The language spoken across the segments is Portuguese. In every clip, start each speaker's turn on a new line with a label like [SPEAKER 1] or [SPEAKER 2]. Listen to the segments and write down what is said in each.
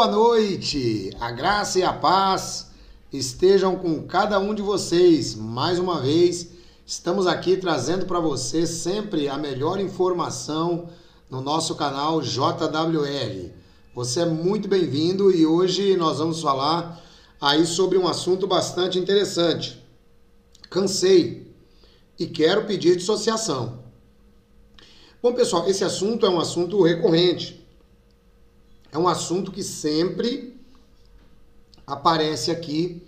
[SPEAKER 1] boa noite, a graça e a paz estejam com cada um de vocês. Mais uma vez, estamos aqui trazendo para você sempre a melhor informação no nosso canal JWR. Você é muito bem-vindo e hoje nós vamos falar aí sobre um assunto bastante interessante. Cansei e quero pedir dissociação. Bom, pessoal, esse assunto é um assunto recorrente. É um assunto que sempre aparece aqui,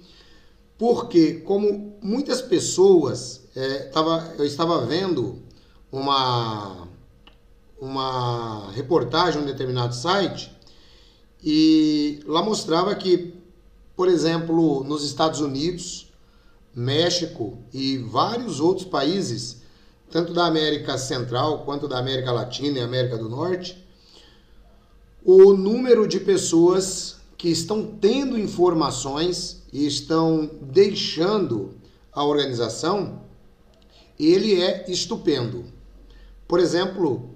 [SPEAKER 1] porque como muitas pessoas, eu estava vendo uma reportagem em um determinado site e lá mostrava que, por exemplo, nos Estados Unidos, México e vários outros países, tanto da América Central quanto da América Latina e América do Norte, o número de pessoas que estão tendo informações e estão deixando a organização, ele é estupendo. Por exemplo,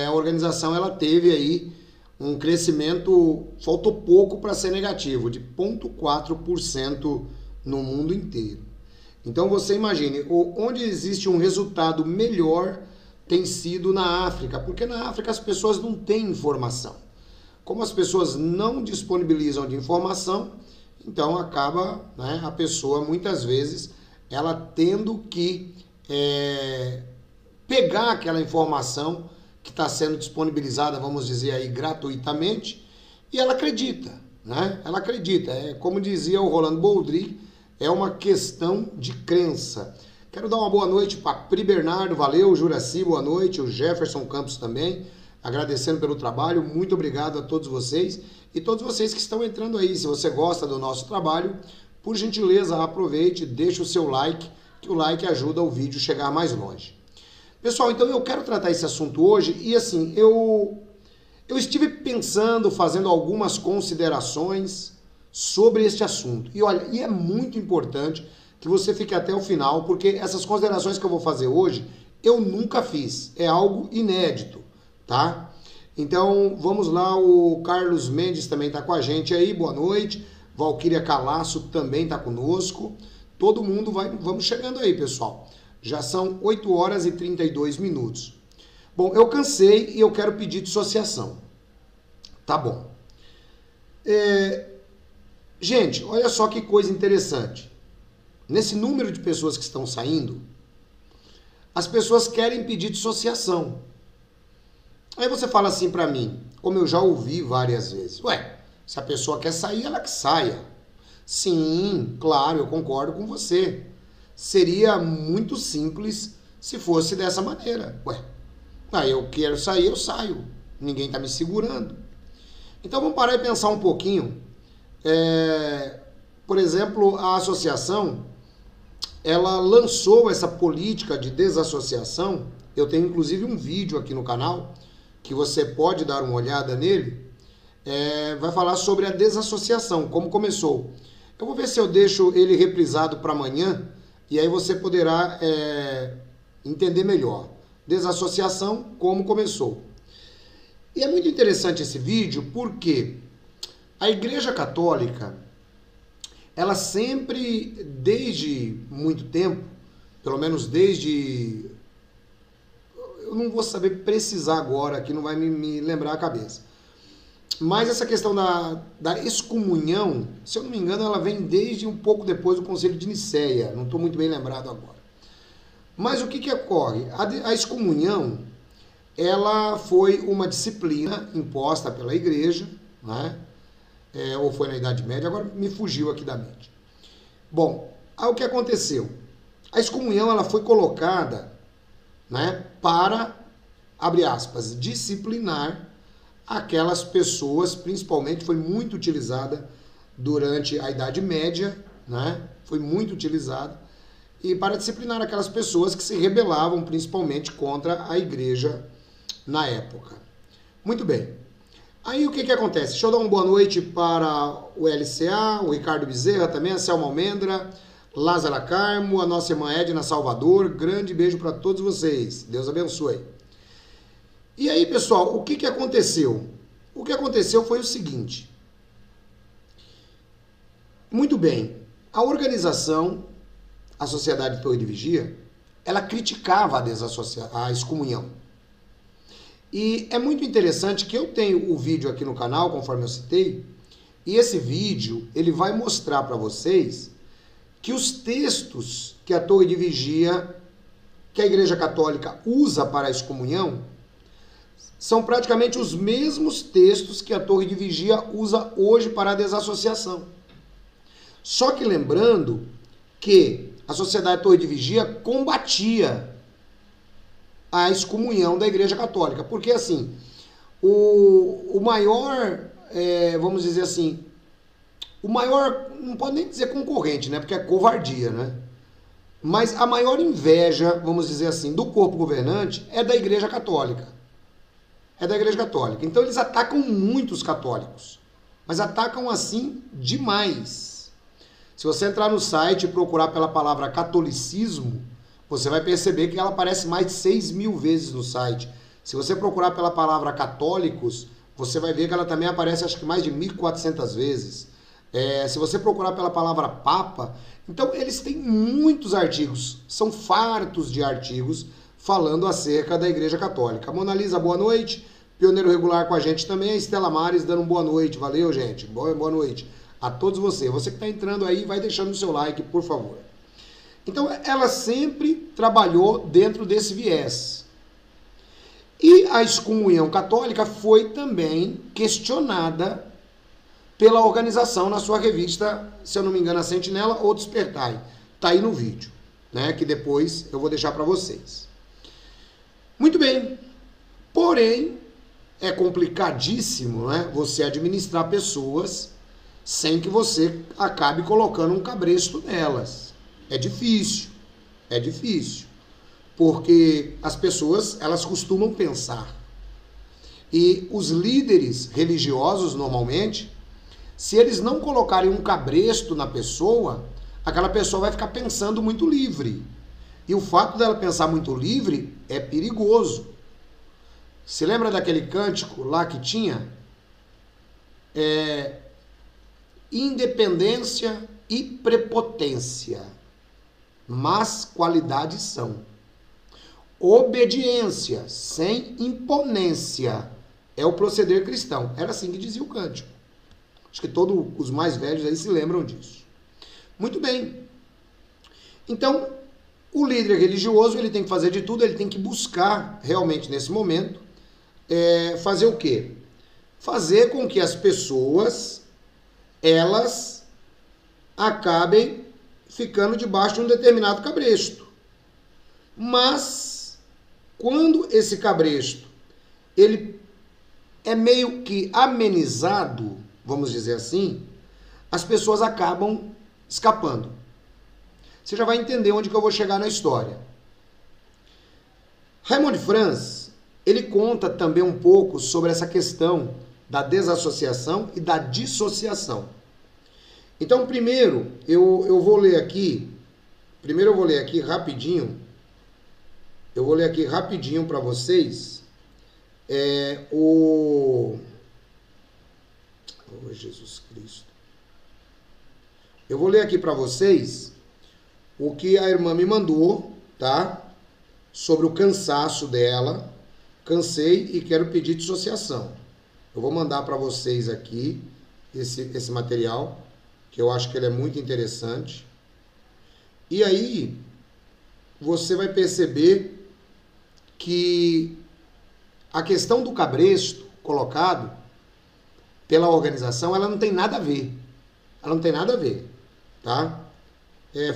[SPEAKER 1] a organização ela teve aí um crescimento, faltou pouco para ser negativo, de 0,4% no mundo inteiro. Então você imagine, onde existe um resultado melhor tem sido na África, porque na África as pessoas não têm informação. Como as pessoas não disponibilizam de informação, então acaba, né, a pessoa muitas vezes ela tendo que pegar aquela informação que está sendo disponibilizada, vamos dizer aí, gratuitamente, e ela acredita, né? Ela acredita. Como dizia o Rolando Boldrin, é uma questão de crença. Quero dar uma boa noite para Pri Bernardo, valeu, Juraci, boa noite, o Jefferson Campos também, agradecendo pelo trabalho, muito obrigado a todos vocês e todos vocês que estão entrando aí. Se você gosta do nosso trabalho, por gentileza, aproveite, deixe o seu like, que o like ajuda o vídeo a chegar mais longe. Pessoal, então eu quero tratar esse assunto hoje e assim, eu estive pensando, fazendo algumas considerações sobre este assunto. E olha, e é muito importante que você fique até o final, porque essas considerações que eu vou fazer hoje, eu nunca fiz, é algo inédito. Tá? Então, vamos lá, o Carlos Mendes também está com a gente aí, boa noite. Valquíria Calaço também está conosco. Todo mundo vamos chegando aí, pessoal. Já são 8 horas e 32 minutos. Bom, eu cansei e eu quero pedir dissociação. Tá bom. Gente, olha só que coisa interessante. Nesse número de pessoas que estão saindo, as pessoas querem pedir dissociação. Aí você fala assim pra mim, como eu já ouvi várias vezes, ué, se a pessoa quer sair, ela que saia. Sim, claro, eu concordo com você. Seria muito simples se fosse dessa maneira. Ué, aí eu quero sair, eu saio. Ninguém tá me segurando. Então vamos parar e pensar um pouquinho. Por exemplo, a associação, ela lançou essa política de desassociação. Eu tenho inclusive um vídeo aqui no canal, que você pode dar uma olhada nele, vai falar sobre a desassociação, como começou. Eu vou ver se eu deixo ele reprisado para amanhã, e aí você poderá entender melhor. Desassociação, como começou. E é muito interessante esse vídeo, porque a Igreja Católica, ela sempre, desde muito tempo, pelo menos desde... Eu não vou saber precisar agora, que não vai me lembrar a cabeça. Mas essa questão da excomunhão, se eu não me engano, ela vem desde um pouco depois do Concílio de Nicéia. Não estou muito bem lembrado agora. Mas o que ocorre? A excomunhão, ela foi uma disciplina imposta pela Igreja, né? Ou foi na Idade Média, agora me fugiu aqui da mente. Bom, aí o que aconteceu? A excomunhão ela foi colocada, né, para, abre aspas, disciplinar aquelas pessoas, principalmente foi muito utilizada durante a Idade Média, né, foi muito utilizada, e para disciplinar aquelas pessoas que se rebelavam principalmente contra a Igreja na época. Muito bem. Aí o que acontece? Deixa eu dar uma boa noite para o LCA, o Ricardo Bezerra também, a Selma Almendra, Lázara Carmo, a nossa irmã Edna Salvador, grande beijo para todos vocês, Deus abençoe. E aí, pessoal, o que aconteceu? O que aconteceu foi o seguinte, Muito bem, a organização, a Sociedade Torre de Vigia, ela criticava a excomunhão. E é muito interessante que eu tenho o vídeo aqui no canal, conforme eu citei, e esse vídeo ele vai mostrar para vocês que os textos que a Torre de Vigia, que a Igreja Católica usa para a excomunhão, são praticamente os mesmos textos que a Torre de Vigia usa hoje para a desassociação. Só que lembrando que a Sociedade Torre de Vigia combatia a excomunhão da Igreja Católica. Porque, assim, o maior, vamos dizer assim, o maior, não pode nem dizer concorrente, né? Porque é covardia, né? Mas a maior inveja, vamos dizer assim, do corpo governante é da Igreja Católica. É da Igreja Católica. Então eles atacam muito os católicos. Mas atacam, assim, demais. Se você entrar no site e procurar pela palavra catolicismo, você vai perceber que ela aparece mais de 6.000 vezes no site. Se você procurar pela palavra católicos, você vai ver que ela também aparece acho que mais de 1.400 vezes. Se você procurar pela palavra papa, então eles têm muitos artigos, são fartos de artigos falando acerca da Igreja Católica. A Mona Lisa, boa noite. Pioneiro regular com a gente também, a Estela Mares dando boa noite. Valeu, gente. Boa noite a todos vocês. Você que está entrando aí, vai deixando o seu like, por favor. Então, ela sempre trabalhou dentro desse viés. E a excomunhão católica foi também questionada pela organização na sua revista, se eu não me engano, a Sentinela ou Despertai. Tá aí no vídeo, né? Que depois eu vou deixar para vocês. Muito bem. Porém, é complicadíssimo, né? Você administrar pessoas sem que você acabe colocando um cabresto nelas. É difícil, porque as pessoas, elas costumam pensar. E os líderes religiosos, normalmente, se eles não colocarem um cabresto na pessoa, aquela pessoa vai ficar pensando muito livre. E o fato dela pensar muito livre é perigoso. Se lembra daquele cântico lá que tinha? Independência e prepotência, mas qualidades são. Obediência sem imponência é o proceder cristão. Era assim que dizia o cântico. Acho que todos os mais velhos aí se lembram disso. Muito bem. Então, o líder religioso, ele tem que fazer de tudo, ele tem que buscar realmente nesse momento fazer o quê? Fazer com que as pessoas, elas acabem ficando debaixo de um determinado cabresto. Mas, quando esse cabresto, ele é meio que amenizado, vamos dizer assim, as pessoas acabam escapando. Você já vai entender onde que eu vou chegar na história. Raymond Franz, ele conta também um pouco sobre essa questão da desassociação e da dissociação. Então, primeiro, eu vou ler aqui rapidinho. Eu vou ler aqui rapidinho para vocês Oh, Jesus Cristo. Eu vou ler aqui para vocês o que a irmã me mandou, tá? Sobre o cansaço dela. Cansei e quero pedir dissociação. Eu vou mandar para vocês aqui esse material, que eu acho que ele é muito interessante. E aí, você vai perceber que a questão do cabresto colocado pela organização, ela não tem nada a ver. Ela não tem nada a ver, tá?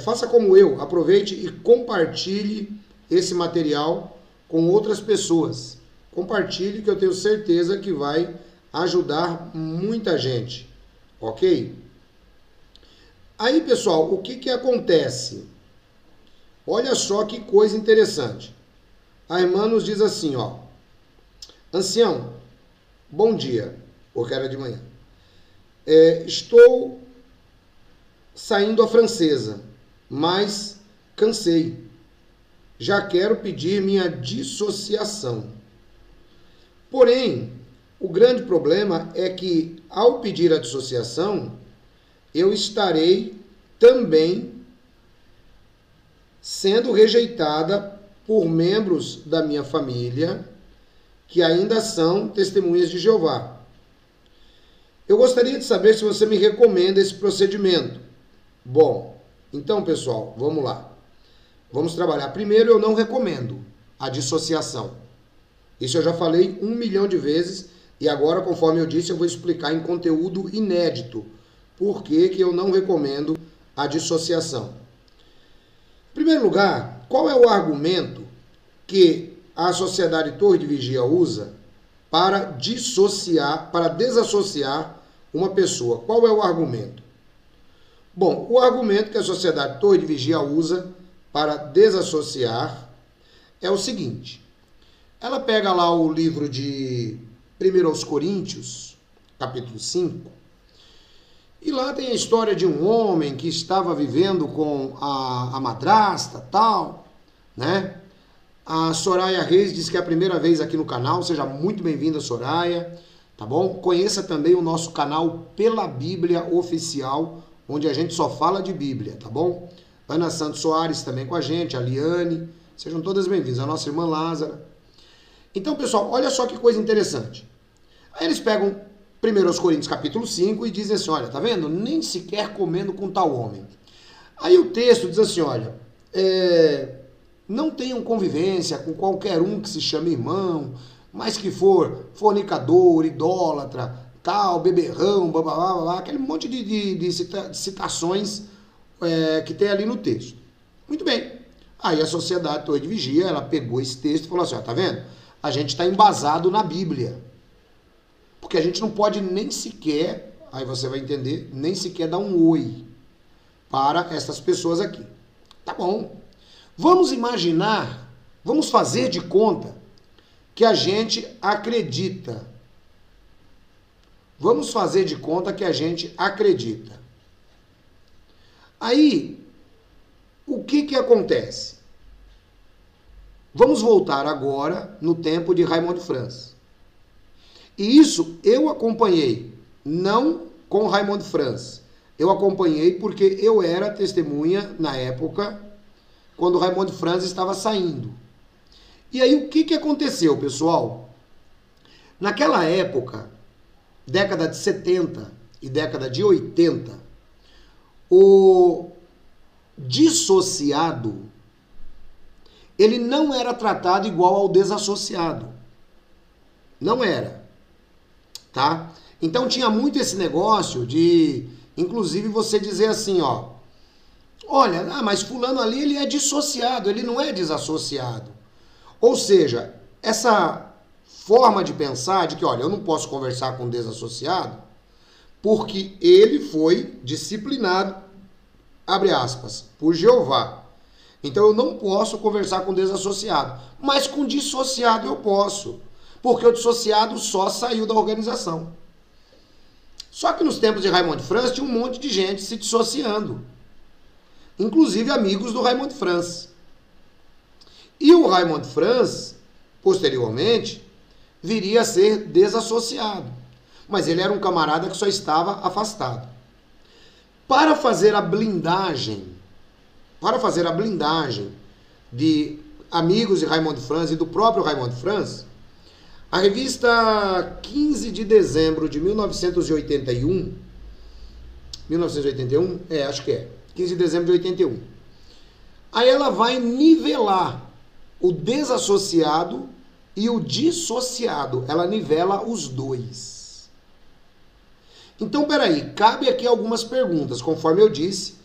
[SPEAKER 1] Faça como eu, aproveite e compartilhe esse material com outras pessoas. Compartilhe, que eu tenho certeza que vai ajudar muita gente, ok? Aí, pessoal, o que acontece? Olha só que coisa interessante. A irmã nos diz assim, ó. Ancião, bom dia, porque era de manhã. Estou saindo a francesa, mas cansei. Já quero pedir minha dissociação. Porém, o grande problema é que, ao pedir a dissociação, eu estarei também sendo rejeitada por membros da minha família que ainda são testemunhas de Jeová. Eu gostaria de saber se você me recomenda esse procedimento. Bom, então, pessoal, vamos lá. Vamos trabalhar. Primeiro, eu não recomendo a dissociação. Isso eu já falei 1 milhão de vezes e agora, conforme eu disse, eu vou explicar em conteúdo inédito por que eu não recomendo a dissociação. Em primeiro lugar, qual é o argumento que a Sociedade Torre de Vigia usa para dissociar, para desassociar uma pessoa? Qual é o argumento? Bom, o argumento que a Sociedade Torre de Vigia usa para desassociar é o seguinte. Ela pega lá o livro de 1 aos Coríntios, capítulo 5, e lá tem a história de um homem que estava vivendo com a madrasta, tal, né? A Soraya Reis diz que é a primeira vez aqui no canal, seja muito bem-vinda, Soraya, tá bom? Conheça também o nosso canal Pela Bíblia Oficial, onde a gente só fala de Bíblia, tá bom? Ana Santos Soares também com a gente, a Liane, sejam todas bem-vindas, a nossa irmã Lázara. Então, pessoal, olha só que coisa interessante. Aí eles pegam 1 aos Coríntios capítulo 5 e dizem assim, olha, tá vendo? Nem sequer comendo com tal homem. Aí o texto diz assim, olha, não tenham convivência com qualquer um que se chame irmão, mas que for fornicador, idólatra, tal, beberrão, blá, blá, blá, blá, aquele monte de citações que tem ali no texto. Muito bem. Aí a Sociedade Torre de Vigia, ela pegou esse texto e falou assim, ó, tá vendo? A gente está embasado na Bíblia. Porque a gente não pode nem sequer, aí você vai entender, nem sequer dar um oi para essas pessoas aqui. Tá bom. Vamos imaginar, vamos fazer de conta que a gente acredita. Vamos fazer de conta que a gente acredita. Aí, o que acontece? Vamos voltar agora no tempo de Raymond Franz. E isso eu acompanhei, não com Raymond Franz. Eu acompanhei porque eu era testemunha na época, quando Raymond Franz estava saindo. E aí o que aconteceu, pessoal? Naquela época, década de 70 e década de 80, o dissociado, ele não era tratado igual ao desassociado. Não era. Tá? Então tinha muito esse negócio de, inclusive, você dizer assim, ó, olha, mas fulano ali, ele é dissociado, ele não é desassociado. Ou seja, essa forma de pensar de que, olha, eu não posso conversar com um desassociado porque ele foi disciplinado, abre aspas, por Jeová. Então eu não posso conversar com desassociado, mas com dissociado eu posso, porque o dissociado só saiu da organização. Só que nos tempos de Raymond Franz tinha um monte de gente se dissociando, inclusive amigos do Raymond Franz. E o Raymond Franz, posteriormente, viria a ser desassociado, mas ele era um camarada que só estava afastado. Para fazer a blindagem de amigos de Raymond Franz e do próprio Raymond Franz, a revista 15 de dezembro de 1981, 15 de dezembro de 81, aí ela vai nivelar o desassociado e o dissociado, ela nivela os dois. Então, peraí, cabe aqui algumas perguntas, conforme eu disse,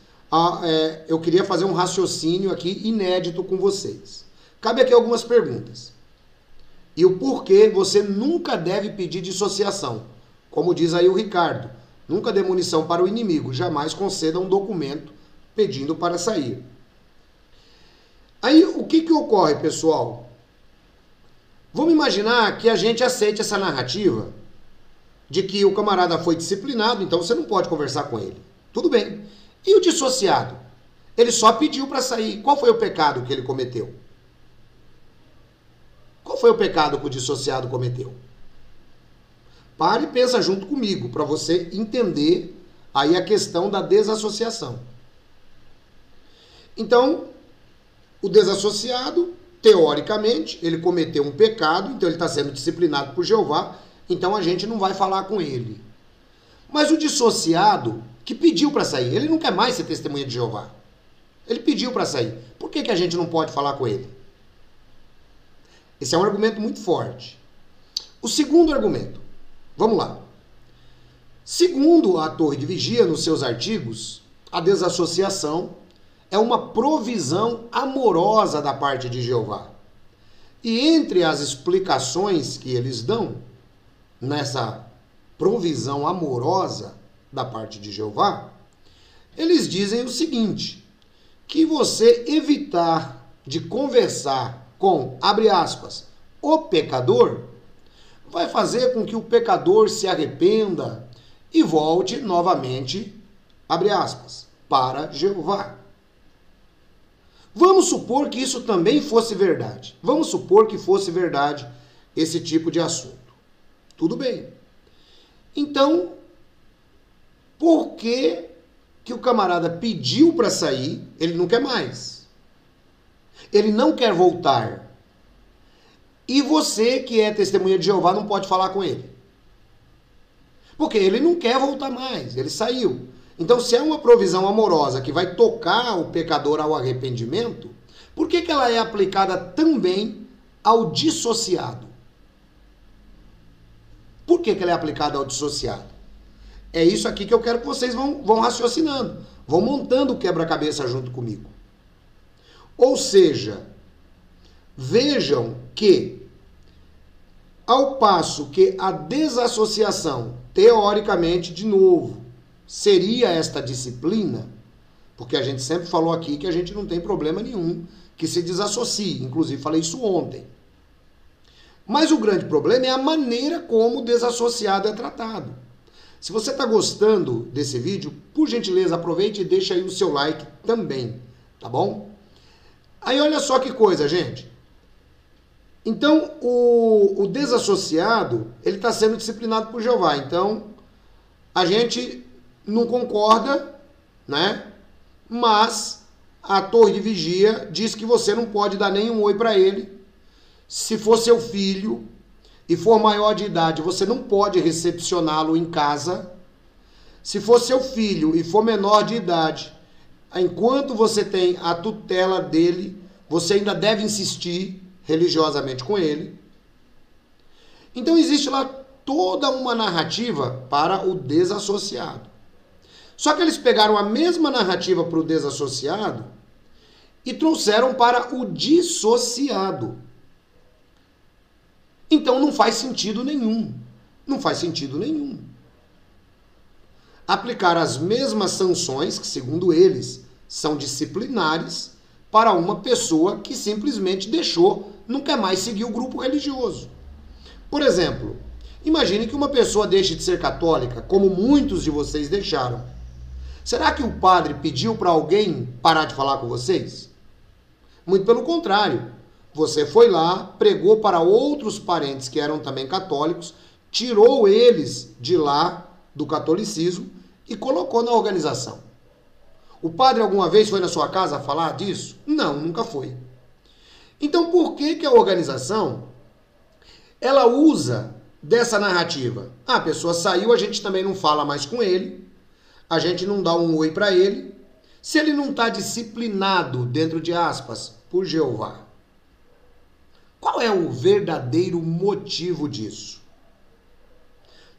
[SPEAKER 1] eu queria fazer um raciocínio aqui inédito com vocês. Cabe aqui algumas perguntas. E o porquê você nunca deve pedir dissociação. Como diz aí o Ricardo, nunca dê munição para o inimigo, jamais conceda um documento pedindo para sair. Aí o que ocorre, pessoal? Vamos imaginar que a gente aceite essa narrativa de que o camarada foi disciplinado, então você não pode conversar com ele. Tudo bem. E o dissociado? Ele só pediu para sair. Qual foi o pecado que ele cometeu? Qual foi o pecado que o dissociado cometeu? Pare e pensa junto comigo, para você entender Aí a questão da desassociação. Então, o desassociado, teoricamente, ele cometeu um pecado, então ele está sendo disciplinado por Jeová, então a gente não vai falar com ele. Mas o dissociado, que pediu para sair, ele não quer mais ser testemunha de Jeová. Ele pediu para sair. Por que a gente não pode falar com ele? Esse é um argumento muito forte. O segundo argumento, vamos lá. Segundo a Torre de Vigia, nos seus artigos, a desassociação é uma provisão amorosa da parte de Jeová. E entre as explicações que eles dão nessa provisão amorosa da parte de Jeová, eles dizem o seguinte, que você evitar de conversar com, abre aspas, o pecador, vai fazer com que o pecador se arrependa e volte novamente, abre aspas, para Jeová. Vamos supor que isso também fosse verdade. Vamos supor que fosse verdade esse tipo de assunto. Tudo bem. Então, por que o camarada pediu para sair, ele não quer mais? Ele não quer voltar. E você, que é testemunha de Jeová, não pode falar com ele. Porque ele não quer voltar mais, ele saiu. Então, se é uma provisão amorosa que vai tocar o pecador ao arrependimento, por que ela é aplicada também ao dissociado? Por que ela é aplicada ao dissociado? É isso aqui que eu quero que vocês vão raciocinando, vão montando o quebra-cabeça junto comigo. Ou seja, vejam que, ao passo que a desassociação, teoricamente, de novo, seria esta disciplina, porque a gente sempre falou aqui que a gente não tem problema nenhum que se desassocie, inclusive falei isso ontem. Mas o grande problema é a maneira como o desassociado é tratado. Se você está gostando desse vídeo, por gentileza, aproveite e deixa aí o seu like também, tá bom? Aí olha só que coisa, gente. Então, o desassociado, ele está sendo disciplinado por Jeová. Então, a gente não concorda, né? Mas a Torre de Vigia diz que você não pode dar nenhum oi para ele. Se for seu filho e for maior de idade, você não pode recepcioná-lo em casa. Se for seu filho e for menor de idade, enquanto você tem a tutela dele, você ainda deve insistir religiosamente com ele. Então existe lá toda uma narrativa para o desassociado. Só que eles pegaram a mesma narrativa para o desassociado e trouxeram para o dissociado. Então não faz sentido nenhum. Não faz sentido nenhum. Aplicar as mesmas sanções, que segundo eles são disciplinares, para uma pessoa que simplesmente deixou, não quer mais seguir o grupo religioso. Por exemplo, imagine que uma pessoa deixe de ser católica, como muitos de vocês deixaram. Será que o padre pediu para alguém parar de falar com vocês? Muito pelo contrário. Você foi lá, pregou para outros parentes que eram também católicos, tirou eles de lá do catolicismo e colocou na organização. O padre alguma vez foi na sua casa falar disso? Não, nunca foi. Então por que a organização ela usa dessa narrativa? A pessoa saiu, a gente também não fala mais com ele, a gente não dá um oi para ele, se ele não está disciplinado, dentro de aspas, por Jeová. Qual é o verdadeiro motivo disso?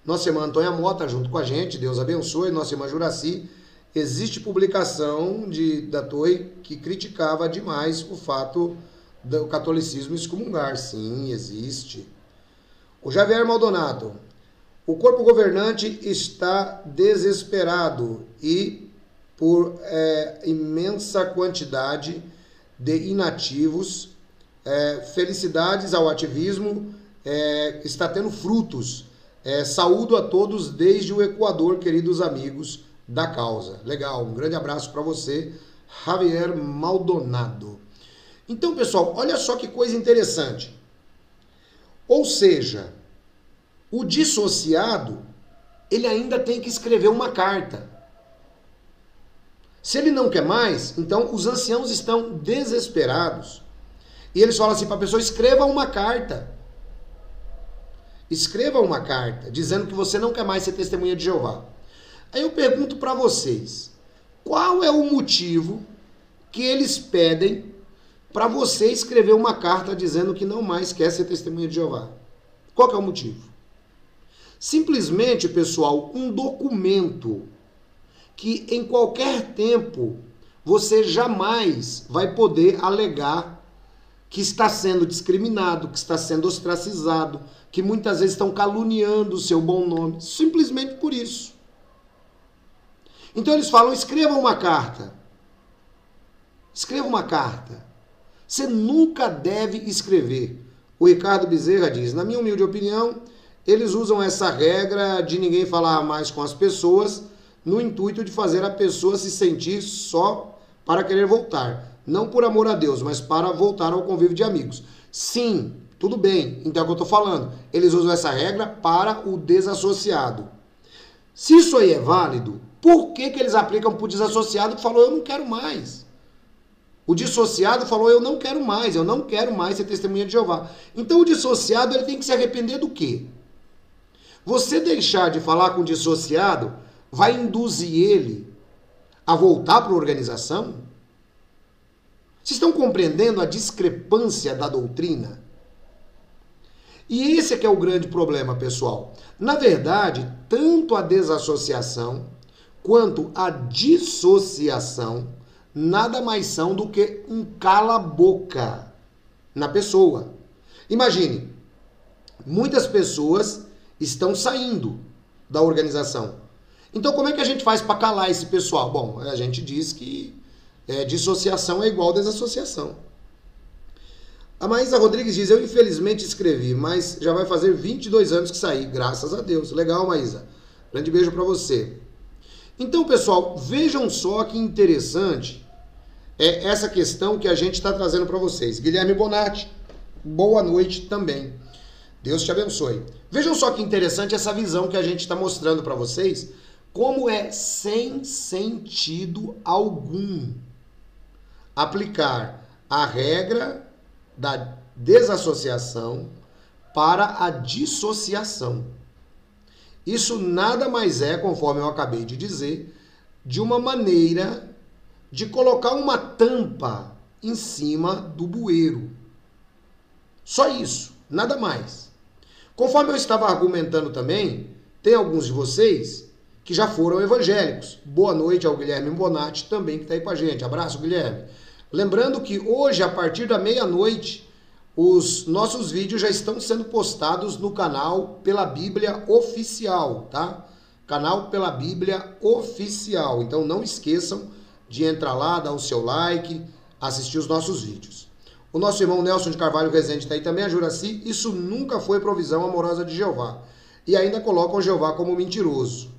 [SPEAKER 1] Nossa irmã Antônia Mota, junto com a gente, Deus abençoe, nossa irmã Juraci, existe publicação da Torre que criticava demais o fato do catolicismo excomungar. Sim, existe. O Javier Maldonado, o corpo governante está desesperado e por imensa quantidade de inativos, felicidades ao ativismo, está tendo frutos. Saúdo a todos desde o Equador, queridos amigos da causa. Legal, um grande abraço para você, Javier Maldonado. Então, pessoal, olha só que coisa interessante. Ou seja, o dissociado, ele ainda tem que escrever uma carta. Se ele não quer mais, então os anciãos estão desesperados. E eles falam assim para a pessoa: escreva uma carta. Escreva uma carta dizendo que você não quer mais ser testemunha de Jeová. Aí eu pergunto para vocês, qual é o motivo que eles pedem para você escrever uma carta dizendo que não mais quer ser testemunha de Jeová? Qual que é o motivo? Simplesmente, pessoal, um documento que em qualquer tempo você jamais vai poder alegar que está sendo discriminado, que está sendo ostracizado, que muitas vezes estão caluniando o seu bom nome, simplesmente por isso. Então eles falam: escreva uma carta. Escreva uma carta. Você nunca deve escrever. O Ricardo Bezerra diz: na minha humilde opinião, eles usam essa regra de ninguém falar mais com as pessoas no intuito de fazer a pessoa se sentir só para querer voltar. Não por amor a Deus, mas para voltar ao convívio de amigos. Sim, tudo bem. Então é o que eu estou falando. Eles usam essa regra para o desassociado. Se isso aí é válido, por que eles aplicam para o desassociado que falou: eu não quero mais? O dissociado falou: eu não quero mais ser testemunha de Jeová. Então o dissociado ele tem que se arrepender do quê? Você deixar de falar com o dissociado vai induzir ele a voltar para a organização? Vocês estão compreendendo a discrepância da doutrina? E esse é que é o grande problema, pessoal. Na verdade, tanto a desassociação quanto a dissociação nada mais são do que um cala-boca na pessoa. Imagine, muitas pessoas estão saindo da organização. Então, como é que a gente faz para calar esse pessoal? Bom, a gente diz que dissociação é igual a desassociação. A Maísa Rodrigues diz: eu infelizmente escrevi, mas já vai fazer 22 anos que saí, graças a Deus. Legal, Maísa. Grande beijo para você. Então, pessoal, vejam só que interessante essa questão que a gente está trazendo para vocês. Guilherme Bonatti, boa noite também. Deus te abençoe. Vejam só que interessante essa visão que a gente está mostrando para vocês, como é sem sentido algum aplicar a regra da desassociação para a dissociação. Isso nada mais é, conforme eu acabei de dizer, de uma maneira de colocar uma tampa em cima do bueiro. Só isso, nada mais. Conforme eu estava argumentando também, tem alguns de vocês que já foram evangélicos. Boa noite ao Guilherme Bonatti também que está aí com a gente. Abraço, Guilherme. Lembrando que hoje, a partir da meia-noite, os nossos vídeos já estão sendo postados no canal Pela Bíblia Oficial, tá? Canal Pela Bíblia Oficial. Então não esqueçam de entrar lá, dar o seu like, assistir os nossos vídeos. O nosso irmão Nelson de Carvalho Rezende está aí também, a Juraci. Isso nunca foi provisão amorosa de Jeová. E ainda colocam Jeová como mentiroso,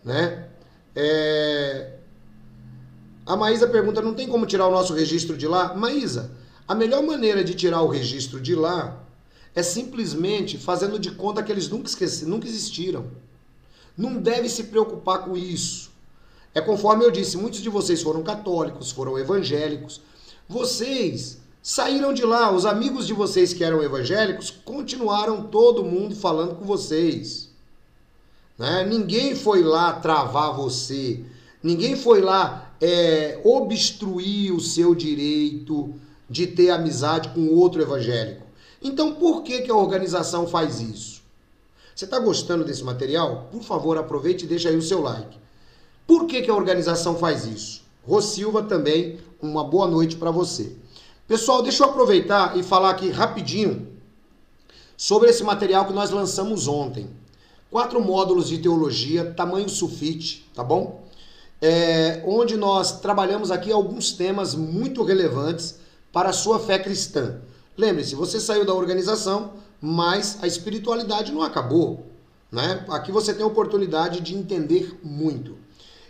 [SPEAKER 1] né? A Maísa pergunta: não tem como tirar o nosso registro de lá? Maísa, a melhor maneira de tirar o registro de lá é simplesmente fazendo de conta que eles nunca existiram. Não deve se preocupar com isso. É conforme eu disse, muitos de vocês foram católicos, foram evangélicos. Vocês saíram de lá, os amigos de vocês que eram evangélicos continuaram todo mundo falando com vocês. Né? Ninguém foi lá travar você, ninguém foi lá obstruir o seu direito de ter amizade com outro evangélico. Então por que a organização faz isso? Você está gostando desse material? Por favor, aproveite e deixa aí o seu like. Por que a organização faz isso? Rô Silva também, uma boa noite para você. Pessoal, deixa eu aproveitar e falar aqui rapidinho sobre esse material que nós lançamos ontem. 4 módulos de teologia, tamanho sulfite, tá bom? Onde nós trabalhamos aqui alguns temas muito relevantes para a sua fé cristã. Lembre-se, você saiu da organização, mas a espiritualidade não acabou, né? Aqui você tem a oportunidade de entender muito.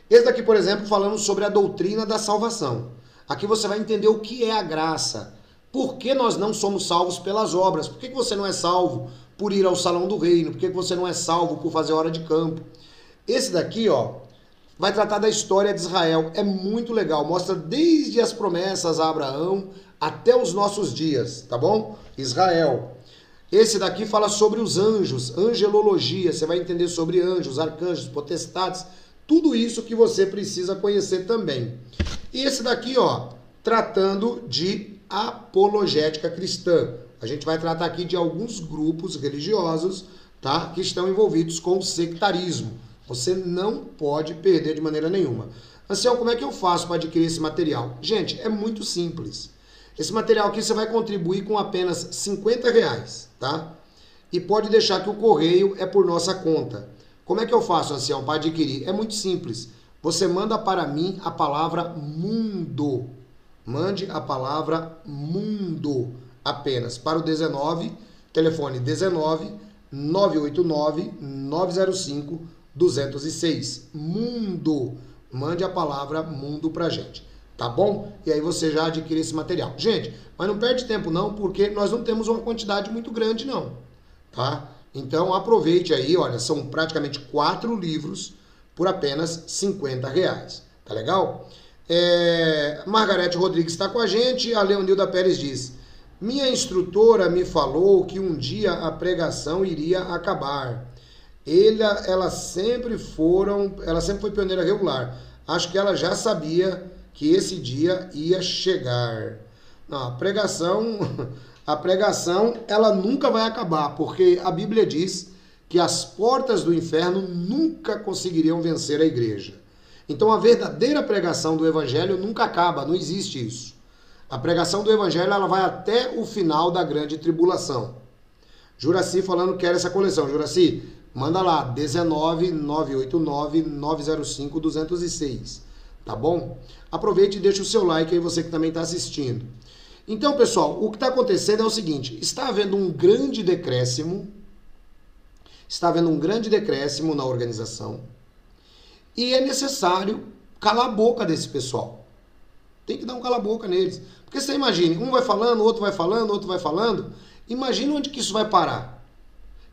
[SPEAKER 1] Esse daqui, por exemplo, falamos sobre a doutrina da salvação. Aqui você vai entender o que é a graça. Por que nós não somos salvos pelas obras? Por que você não é salvo por ir ao salão do reino? Por que você não é salvo por fazer hora de campo? Esse daqui, ó, vai tratar da história de Israel. É muito legal, mostra desde as promessas a Abraão até os nossos dias, tá bom? Israel. Esse daqui fala sobre os anjos, angelologia, você vai entender sobre anjos, arcanjos, potestades, tudo isso que você precisa conhecer também. E esse daqui, ó, tratando de apologética cristã. A gente vai tratar aqui de alguns grupos religiosos, tá, que estão envolvidos com o sectarismo. Você não pode perder de maneira nenhuma. Anselmo, como é que eu faço para adquirir esse material? Gente, é muito simples. Esse material aqui você vai contribuir com apenas R$50, tá? E pode deixar que o correio é por nossa conta. Como é que eu faço, Anselmo, para adquirir? É muito simples. Você manda para mim a palavra mundo. Mande a palavra mundo apenas para o 19, telefone 19 989 905 206. Mundo. Mande a palavra mundo pra gente. Tá bom? E aí você já adquire esse material. Gente, mas não perde tempo não, porque nós não temos uma quantidade muito grande não, tá? Então aproveite aí, olha, são praticamente 4 livros por apenas R$50, tá legal? Margarete Rodrigues está com a gente, a Leonilda Pérez diz: minha instrutora me falou que um dia a pregação iria acabar. Ela sempre foi pioneira regular. Acho que ela já sabia que esse dia ia chegar. Não, a pregação, ela nunca vai acabar, porque a Bíblia diz que as portas do inferno nunca conseguiriam vencer a igreja. Então a verdadeira pregação do evangelho nunca acaba, não existe isso. A pregação do evangelho ela vai até o final da grande tribulação. Juraci falando que quer essa coleção. Juraci, manda lá, 19 989 905 206. Tá bom? Aproveite e deixa o seu like aí, você que também está assistindo. Então, pessoal, o que está acontecendo é o seguinte: está havendo um grande decréscimo na organização e é necessário calar a boca desse pessoal. Tem que dar um cala-boca neles. Porque você imagine, um vai falando, outro vai falando, outro vai falando. Imagina onde que isso vai parar.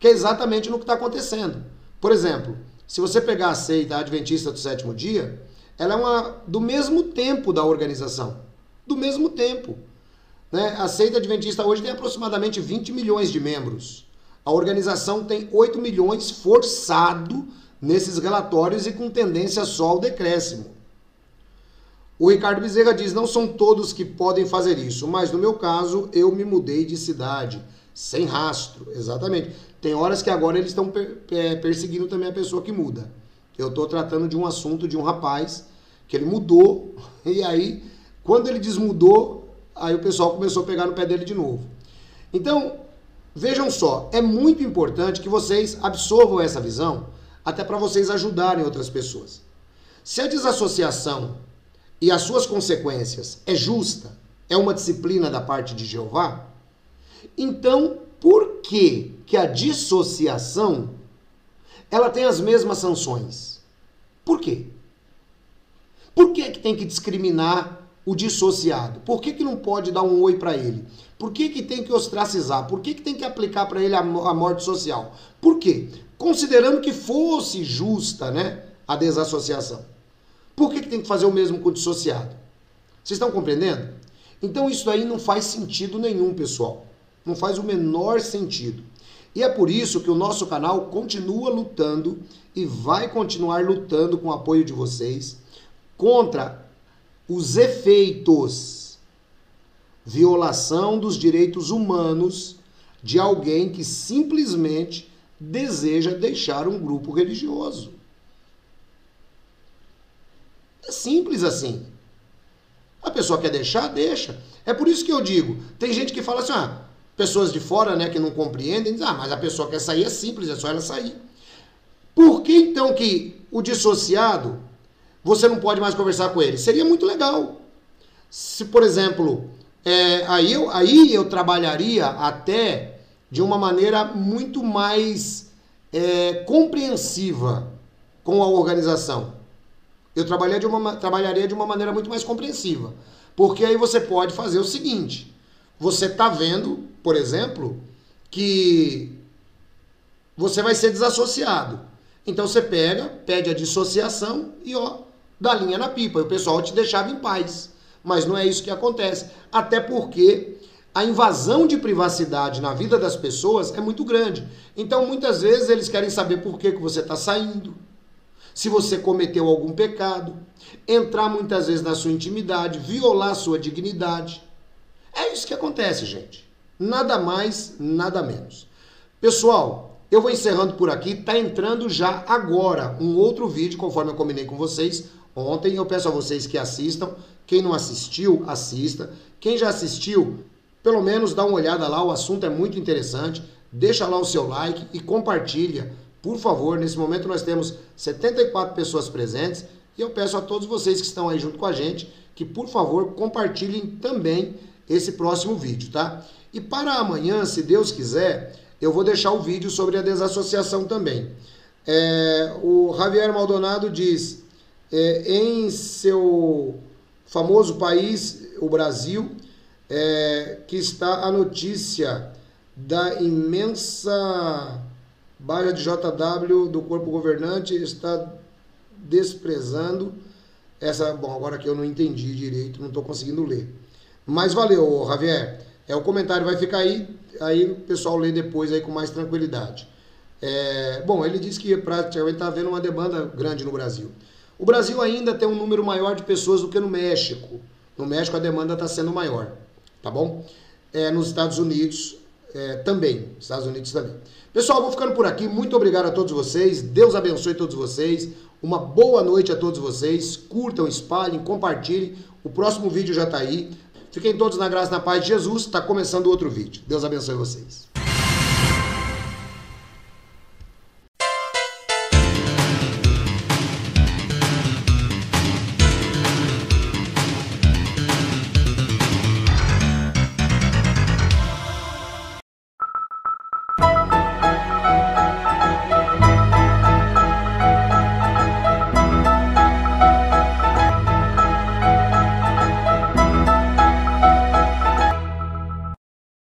[SPEAKER 1] Que é exatamente no que está acontecendo. Por exemplo, se você pegar a seita adventista do sétimo dia, ela é do mesmo tempo da organização. Do mesmo tempo. Né? A seita adventista hoje tem aproximadamente 20 milhões de membros. A organização tem 8 milhões forçado nesses relatórios e com tendência só ao decréscimo. O Ricardo Bezerra diz: não são todos que podem fazer isso, mas no meu caso eu me mudei de cidade, sem rastro. Exatamente. Tem horas que agora eles estão perseguindo também a pessoa que muda. Eu estou tratando de um assunto de um rapaz que ele mudou, e aí, quando ele desmudou, aí o pessoal começou a pegar no pé dele de novo. Então, vejam só, é muito importante que vocês absorvam essa visão, até para vocês ajudarem outras pessoas. Se a desassociação e as suas consequências é justa, é uma disciplina da parte de Jeová, então por que a dissociação ela tem as mesmas sanções? Por quê? Por que tem que discriminar o dissociado? Por que não pode dar um oi para ele? Por que tem que ostracizar? Por que tem que aplicar para ele a morte social? Por quê? Considerando que fosse justa, né, a desassociação. Por que tem que fazer o mesmo com o dissociado? Vocês estão compreendendo? Então isso aí não faz sentido nenhum, pessoal. Não faz o menor sentido. E é por isso que o nosso canal continua lutando e vai continuar lutando com o apoio de vocês contra os efeitos, violação dos direitos humanos de alguém que simplesmente deseja deixar um grupo religioso. É simples assim. A pessoa quer deixar, deixa. É por isso que eu digo, tem gente que fala assim, pessoas de fora, né, que não compreendem, dizem, mas a pessoa quer sair, é simples, é só ela sair. Por que então que o dissociado, você não pode mais conversar com ele? Seria muito legal. Se, por exemplo, aí eu trabalharia até de uma maneira muito mais compreensiva com a organização. Eu trabalharia de uma maneira muito mais compreensiva. Porque aí você pode fazer o seguinte, você está vendo, por exemplo, que você vai ser desassociado. Então você pega, pede a dissociação e ó, dá linha na pipa. E o pessoal te deixava em paz. Mas não é isso que acontece. Até porque a invasão de privacidade na vida das pessoas é muito grande. Então muitas vezes eles querem saber por que você está saindo, se você cometeu algum pecado, entrar muitas vezes na sua intimidade, violar a sua dignidade. É isso que acontece, gente. Nada mais, nada menos. Pessoal, eu vou encerrando por aqui. Tá entrando já agora um outro vídeo, conforme eu combinei com vocês ontem. Eu peço a vocês que assistam. Quem não assistiu, assista. Quem já assistiu, pelo menos dá uma olhada lá. O assunto é muito interessante. Deixa lá o seu like e compartilha. Por favor, nesse momento nós temos 74 pessoas presentes e eu peço a todos vocês que estão aí junto com a gente que, por favor, compartilhem também esse próximo vídeo, tá? E para amanhã, se Deus quiser, eu vou deixar o vídeo sobre a desassociação também. O Javier Maldonado diz, em seu famoso país, o Brasil, que está a notícia da imensa baixa de JW do corpo governante, está desprezando essa... Bom, agora que eu não entendi direito, não estou conseguindo ler. Mas valeu, Javier. O comentário vai ficar aí o pessoal lê depois aí com mais tranquilidade. Bom, ele disse que praticamente está havendo uma demanda grande no Brasil. O Brasil ainda tem um número maior de pessoas do que no México. No México a demanda está sendo maior, tá bom? Nos Estados Unidos também. Estados Unidos também. Pessoal, vou ficando por aqui. Muito obrigado a todos vocês. Deus abençoe todos vocês. Uma boa noite a todos vocês. Curtam, espalhem, compartilhem. O próximo vídeo já está aí. Fiquem todos na graça e na paz de Jesus. Está começando outro vídeo. Deus abençoe vocês.